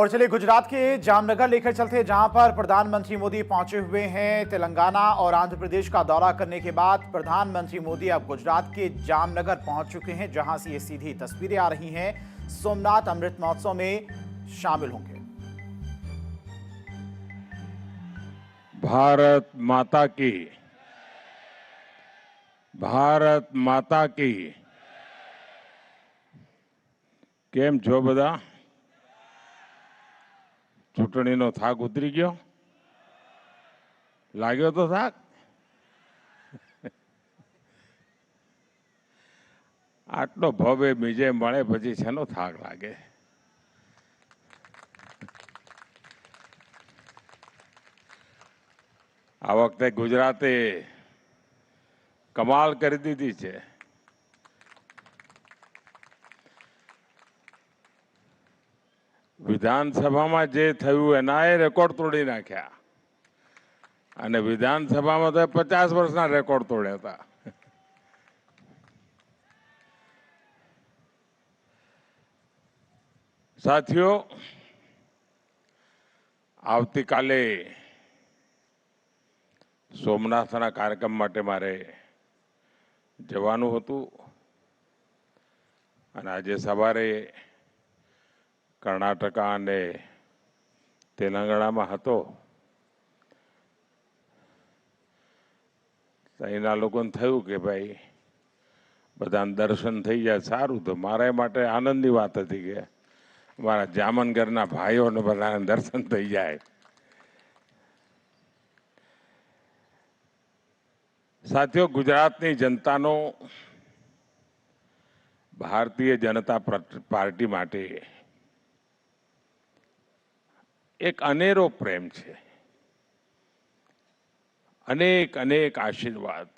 और चलिए गुजरात के जामनगर लेकर चलते हैं, जहां पर प्रधानमंत्री मोदी पहुंचे हुए हैं। तेलंगाना और आंध्र प्रदेश का दौरा करने के बाद प्रधानमंत्री मोदी अब गुजरात के जामनगर पहुंच चुके हैं, जहां से ये सीधी तस्वीरें आ रही हैं। सोमनाथ अमृत महोत्सव में शामिल होंगे। भारत माता की, भारत माता की। केम छो बधा? चूंटणीनो थाक उतरी गयो? लाग्यो तो थाक? आटलो भव्य विजय मळे पछी छेनो थाक लागे? आ वखते गुजराते कमाल करी दीधी छे। विधानसभा जे थयुं एनाए रेकॉर्ड तोड़ी नाख्या अने विधानसभा में तो 50 वर्षना रेकॉर्ड तोड्या था। साथियों, आवती काले सोमनाथना कार्यक्रम माटे मारे जवानुं हतुं अने आजे सवारे कर्नाटका अने तेलंगाणा में हतो। અહીંના લોકોને થયું કે ભાઈ બધાને દર્શન થઈ જાય સારું, તો મારા માટે આનંદની વાત હતી કે મારા જામનગરના ભાઈઓને બધાને દર્શન થઈ જાય। સાથીઓ, ગુજરાતની જનતાનો ભારતીય જનતા પાર્ટી માટે એક અનેરો પ્રેમ છે, अनेक अनेक आशीर्वाद।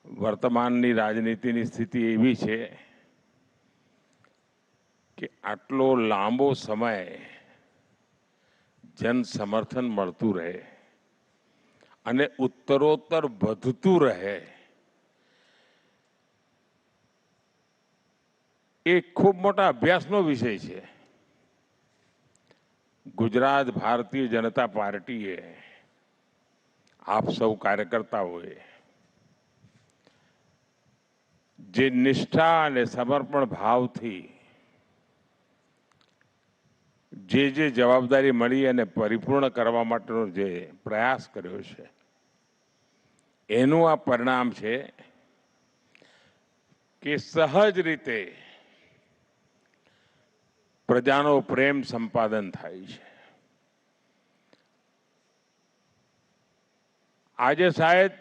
वर्तमाननी राजनीतिनी स्थिति एवी छे कि आटलो लांबो समय जन समर्थन मळतुं रहे अने उत्तरोत्तर वधतुं रहे, एक खूब मोटा अभ्यासनो विषय छे। गुजरात भारतीय जनता पार्टीए आप सौ कार्यकर्ताओं जे निष्ठा और समर्पण भाव थी जे जवाबदारी मળી અને परिपूर्ण करवा माटेनो जे प्रयास कर्यो छे, एनुं आ परिणाम छे कि सहज रीते प्रजानो प्रेम संपादन थाय छे। આજે शायद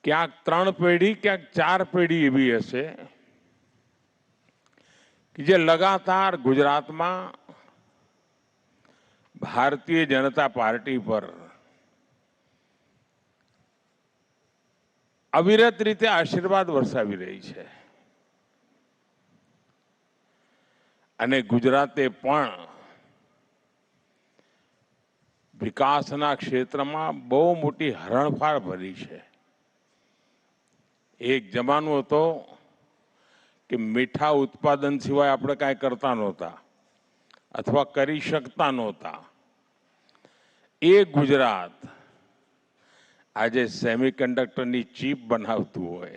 क्या 3 પેઢી क्या 4 પેઢી એવી હશે कि जे लगातार गुजरात में भारतीय जनता पार्टी पर अविरत रीते आशीर्वाद वर्षावी रही है अने गुजराते पण विकासना क्षेत्र में बहु मोटी हरणफाळ भरी है। एक जमानो हतो कि मीठा उत्पादन सिवाय आपणे कांई करता नहोता अथवा करी शकता नहोता। ए गुजरात आज सेमीकंडक्टरनी चीप बनावतुं होय,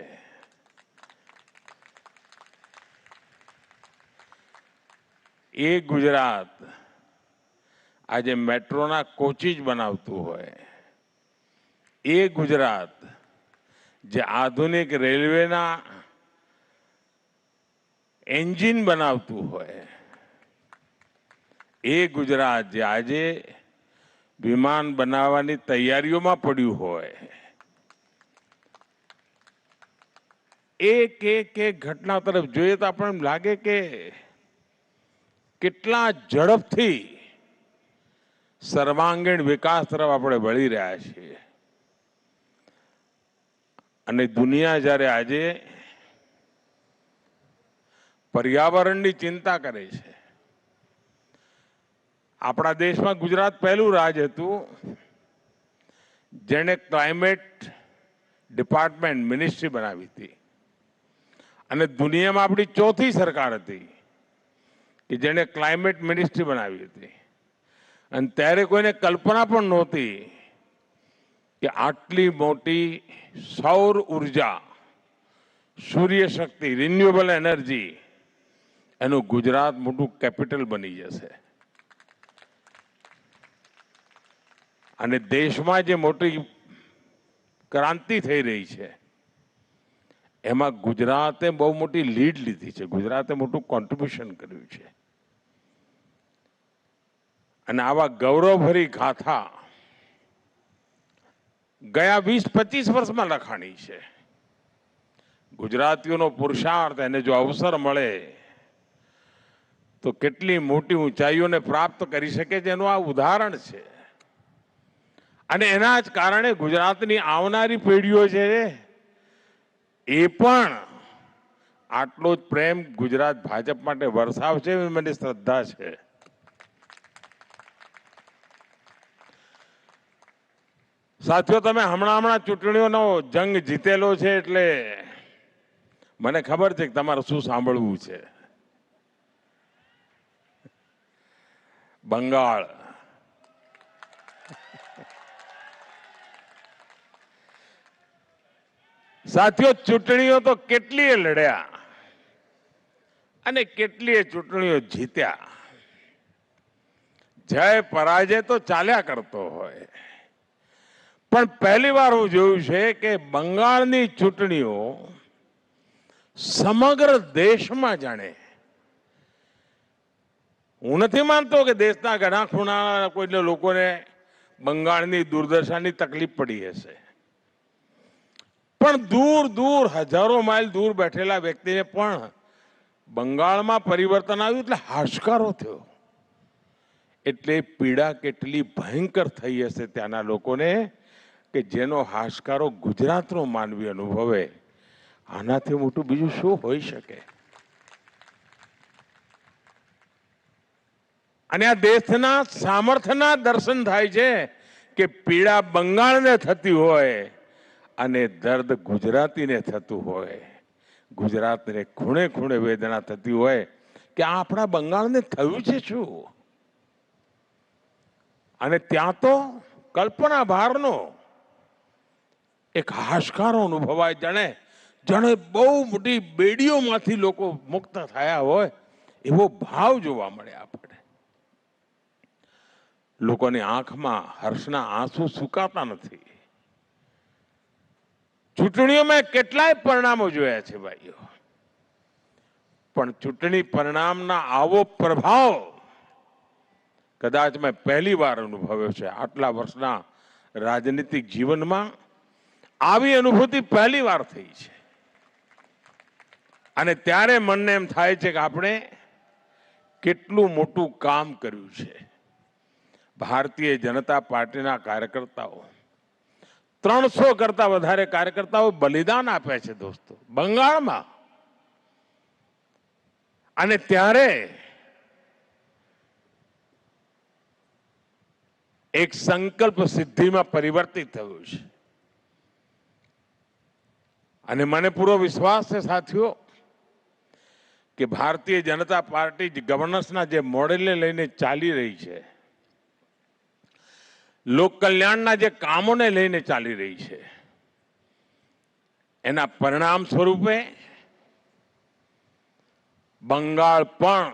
ए गुजरात आज मेट्रोना कोचीज बनावतुं होय, ए गुजरात जे आधुनिक रेलवेना एंजीन बनावतुं होय, ए गुजरात जे आजे विमान बनाववानी तैयारीओमां पड्युं होय। एक एक एक घटना तरफ जोईए तो आपणे लागे के केटला झड़पथी सर्वांगीण विकास तरफ આપણે વળી રહ્યા છીએ અને દુનિયા જ્યારે આજે પર્યાવરણની ચિંતા કરે છે, આપણા દેશમાં ગુજરાત પહેલું રાજ્ય હતું જેણે ક્લાઇમેટ ડિપાર્ટમેન્ટ મિનિસ્ટ્રી બનાવી હતી અને દુનિયામાં આપણી ચોથી સરકાર હતી કે જેણે ક્લાઇમેટ મિનિસ્ટ્રી બનાવી હતી અને ત્યારે કોઈને કલ્પના પણ નહોતી કે આટલી મોટી સૌર ઉર્જા, સૂર્ય શક્તિ, રિન્યુએબલ એનર્જી એનું ગુજરાત મોટું કેપિટલ બની જશે અને દેશમાં જે મોટી ક્રાંતિ થઈ રહી છે એમાં ગુજરાતે બહુ મોટી લીડ લીધી છે, ગુજરાતે મોટું કોન્ટ્રીબ્યુશન કર્યું છે અને આવા ગૌરવભરી ગાથા ગયા 20-25 વર્ષમાં લખાણી છે. ગુજરાતીઓનો પુરુષાર્થ, એને જો અવસર મળે તો કેટલી મોટી ઊંચાઈઓને પ્રાપ્ત કરી શકે છે એનું આ ઉદાહરણ છે. અને એના જ કારણે ગુજરાતની આવનારી પેઢીઓ છે એ પણ આટલો જ પ્રેમ ગુજરાત ભાજપ માટે વરસાવશે એવી મને શ્રદ્ધા છે. સાથીઓ, તમે હમણાં ચૂંટણીઓનો જંગ જીતેલો છે એટલે મને ખબર છે કે તમારે શું સાંભળવું છે. બંગાળ, સાથીઓ, ચૂંટણીઓ તો કેટલીય લડ્યા અને કેટલીય ચૂંટણીઓ જીત્યા. જય પરાજય તો ચાલ્યા કરતો હોય, પણ પહેલી વાર હું જોયું છે કે બંગાળની ચૂંટણીઓ સમગ્ર દેશમાં જાણે, હું નથી માનતો કે દેશના ઘણા ખૂણા કોઈ લોકોને બંગાળની દુર્દશાની તકલીફ પડી હશે, પણ દૂર દૂર હજારો માઇલ દૂર બેઠેલા વ્યક્તિને પણ બંગાળમાં પરિવર્તન આવ્યું એટલે હાશકારો થયો. એટલે પીડા કેટલી ભયંકર થઈ હશે ત્યાંના લોકોને કે જેનો હાશકારો ગુજરાતનો માનવી અનુભવે. આનાથી મોટું બીજું શું હોઈ શકે? અને આ દેશના સામર્થ્યના દર્શન થાય છે કે પીડા બંગાળને થતી હોય અને દર્દ ગુજરાતીને થતું હોય, ગુજરાતને ખૂણે ખૂણે વેદના થતી હોય કે આપણા બંગાળને થયું છે શું? અને ત્યાં તો કલ્પના બહારનો એક હાશકારો અનુભવાય, જાણે બહુ મોટી બેડીઓમાંથી લોકો મુક્ત થયા હોય એવો ભાવ જોવા મળે આપણે. લોકોની આંખમાં હર્ષના આંસુ સુકાતા નથી. ચૂંટણીઓમાં કેટલાય પરિણામો જોયા છે ભાઈઓ, પણ ચૂંટણી પરિણામના આવો પ્રભાવ કદાચ મેં પહેલી વાર અનુભવ્યો છે. આટલા વર્ષના રાજનીતિક જીવનમાં આવી અનુભૂતિ પહેલી વાર થઈ છે. અને ત્યારે મનને એમ થાય છે કે આપણે કેટલું મોટું કામ કર્યું છે. ભારતીય જનતા પાર્ટીના કાર્યકર્તાઓ 300 કરતા વધારે કાર્યકર્તાઓ બલિદાન આપ્યા છે દોસ્તો બંગાળમાં. અને ત્યારે એક સંકલ્પ સિદ્ધિમાં પરિવર્તિત થયું છે. અને મને પૂરો વિશ્વાસ છે સાથીઓ કે ભારતીય જનતા પાર્ટી ગવર્નન્સના જે મોડેલને લઈને ચાલી રહી છે, લોક કલ્યાણના જે કામોને લઈને ચાલી રહી છે, એના પરિણામ સ્વરૂપે બંગાળ પણ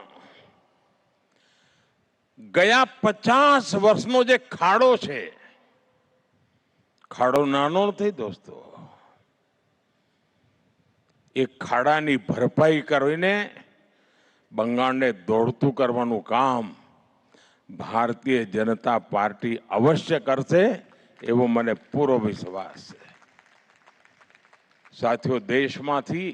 ગયા 50 વર્ષનો જે ખાડો છે, ખાડો નાનો નથી દોસ્તો, એ ખાડાની ભરપાઈ કરીને બંગાળને દોડતું કરવાનું કામ ભારતીય જનતા પાર્ટી અવશ્ય કરશે એવો મને પૂરો વિશ્વાસ છે. સાથીઓ, દેશમાંથી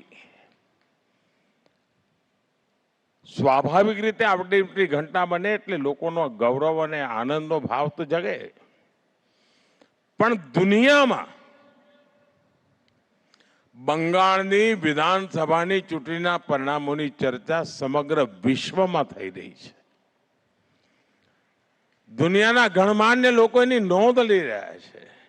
સ્વાભાવિક રીતે આવડી ઘટના બને એટલે લોકોનો ગૌરવ અને આનંદનો ભાવ તો જગે, પણ દુનિયામાં બંગાળની વિધાનસભાની ચૂંટણીના પરિણામોની ચર્ચા સમગ્ર વિશ્વમાં થઈ રહી છે. દુનિયાના ગણમાન્ય લોકો એની નોંધ લઈ રહ્યા છે.